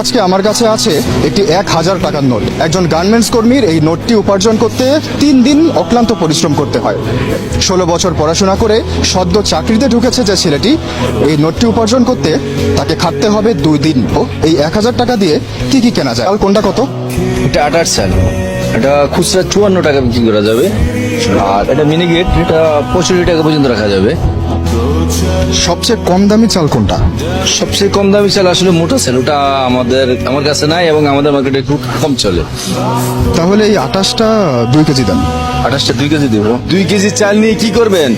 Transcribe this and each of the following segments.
আজকে আমার কাছে আছে একটি 1000 টাকার নোট। একজন গার্মেন্টস কর্মীর এই নোটটি উপার্জন করতে 3 দিন অক্লান্ত পরিশ্রম করতে হয়। 16 বছর পড়াশোনা করে সদ্য চাকরিতে ঢুকেছে যে ছেলেটি, এই নোটটি উপার্জন করতে তাকে খাটতে হবে 2 দিন। এই 1000 টাকা দিয়ে কি কি কেনা যায়? কোনটা কত? এটা আটার চাল, এটা খুচরা 54 টাকা বিক্রি করা যাবে। আর এটা মিনিগেট, এটা 65 টাকা পর্যন্ত রাখা যাবে। সবচেয়ে কম দামি চাল কোনটা? সবচেয়ে কম দামি চাল আসলে মোটা চাল, ওটা আমার কাছে নাই এবং আমাদের মার্কেটে খুব কম চলে। তাহলে এই 28টা 2 কেজি দেন। 28টা 2 কেজি দেবো। 2 কেজি চাল নিয়ে কি করবেন?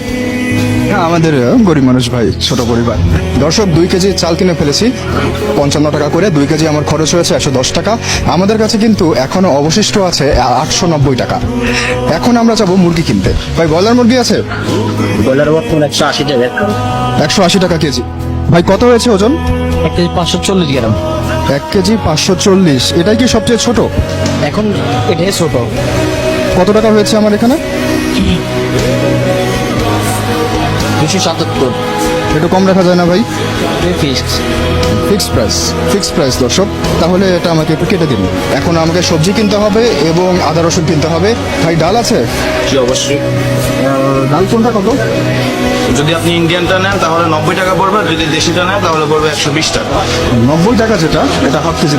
হ্যাঁ, আমাদের গরিব মানুষ ভাই, ছোট পরিবার। দর্শক, 2 কেজি চাল কিনে ফেলেছি 55 টাকা করে। 2 কেজি আমার খরচ হয়েছে 110 টাকা। আমাদের কাছে কিন্তু এখনো অবশিষ্ট আছে 890 টাকা। এখন আমরা যাবো মুরগি কিনতে। ভাই, ব্রয়লার মুরগি আছে? ব্রয়লার বর্তমান 180 টাকা। 180 টাকা কেজি। ভাই, কত হয়েছে ওজন? 1 কেজি 540 গ্রাম। 1 কেজি 540। এটাই কি সবচেয়ে ছোট? এখন এটাই ছোট। কত টাকা হয়েছে আমার এখানে? 277 একটু কম রাখা যায় না ভাই? ফিক্স। ফিক্সড প্রাইস দর্শক। তাহলে এটা আমাকে একটু কেটে দিন। এখন আমাকে সবজি কিনতে হবে এবং আদা রসুন কিনতে হবে। ভাই, ডাল আছে? জি অবশ্যই। ডাল কোনটা কত? যদি আপনি ইন্ডিয়ানটা নেন তাহলে 90 টাকা পড়বে, যদি দেশিটা নেন তাহলে পড়বে 120 টাকা। 90 টাকা যেটা, এটা হাফ কেজি।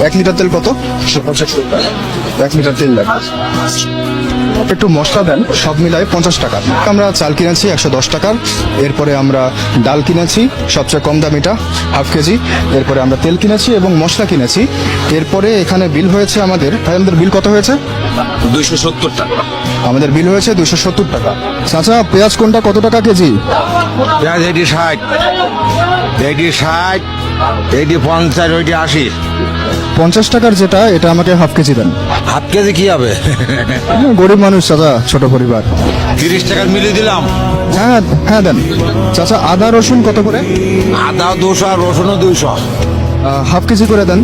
1 লিটার তেল কত? 1 লিটার তেল লাগে। একটু মশলা দেন, সব মিলায় 50 টাকা। আমরা চাল কিনেছি 110 টাকার। এরপরে আমরা ডাল কিনেছি সবচেয়ে কম দামিটা, হাফ কেজি। এরপরে আমরা তেল কিনেছি এবং মশলা কিনেছি। এরপরে এখানে বিল হয়েছে আমাদের। ভাই, আমাদের বিল কত হয়েছে? 270 টাকা। আমাদের বিল হয়েছে 270 টাকা। চাচা, পেঁয়াজ কোনটা কত টাকা কেজি? পেঁয়াজ এটি 60, এটি 60, এটি 50, ওইটি 80। 50 টাকার যেটা, এটা আমাকে হাফ কেজি দেন। হাফ কেজি কি হবে? গরিব মানুষ চাচা, ছোট পরিবার। 30 টাকার মিলিয়ে দিলাম। হ্যাঁ হ্যাঁ, দেন। চাচা, আদা রসুন কত করে? আদা 200 আর রসুনও 200। হাফ কেজি করে দেন।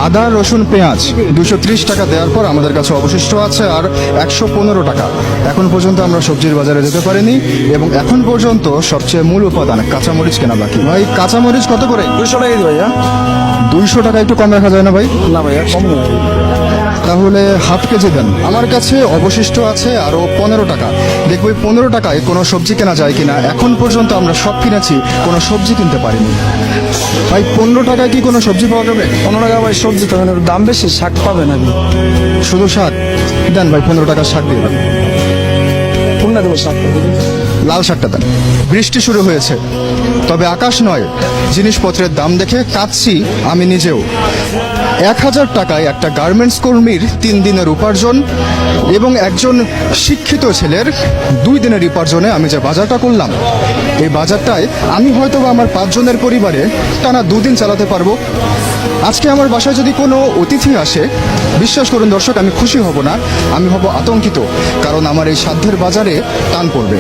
আদা রসুন পেঁয়াজ 230 টাকা দেওয়ার পর আমাদের কাছে অবশিষ্ট আছে আর 115 টাকা। এখন পর্যন্ত আমরা সবজির বাজারে যেতে পারিনি এবং এখন পর্যন্ত সবচেয়ে মূল উপাদান কাঁচামরিচ কেনা বাকি। ভাই, কাঁচামরিচ কত করে? 200 টাকা দিই ভাইয়া। 200 টাকা একটু কম রাখা যায় না ভাই? না ভাইয়া, কম না। তাহলে হাফ কেজি দেন। আমার কাছে অবশিষ্ট আছে আরো 15 টাকা। দেখবো এই 15 টাকায় কোনো সবজি কেনা যায় কিনা। এখন পর্যন্ত আমরা সব কিনেছি, কোনো সবজি কিনতে পারিনি। ভাই, 15 টাকায় কি কোনো সবজি পাওয়া যাবে? 15 টাকা ভাই সবজি তো দাম বেশি, শাক পাবেন আপনি। শুধু শাক দেন ভাই, 15 টাকার শাক দিয়ে দেন। কোনটা দেবো শাক? লাল শাকটা দেন। বৃষ্টি শুরু হয়েছে, তবে আকাশ নয়। জিনিসপত্রের দাম দেখে কাঁদছি আমি নিজেও। 1000 টাকায় একটা গার্মেন্টস কর্মীর 3 দিনের উপার্জন এবং একজন শিক্ষিত ছেলের 2 দিনের উপার্জনে আমি যে বাজারটা করলাম, এই বাজারটায় আমি হয়তো বা আমার 5 জনের পরিবারে টানা 2 দিন চালাতে পারবো। আজকে আমার বাসায় যদি কোনো অতিথি আসে, বিশ্বাস করুন দর্শক, আমি খুশি হব না, আমি হব আতঙ্কিত। কারণ আমার এই সাধ্যের বাজারে টান পড়বে।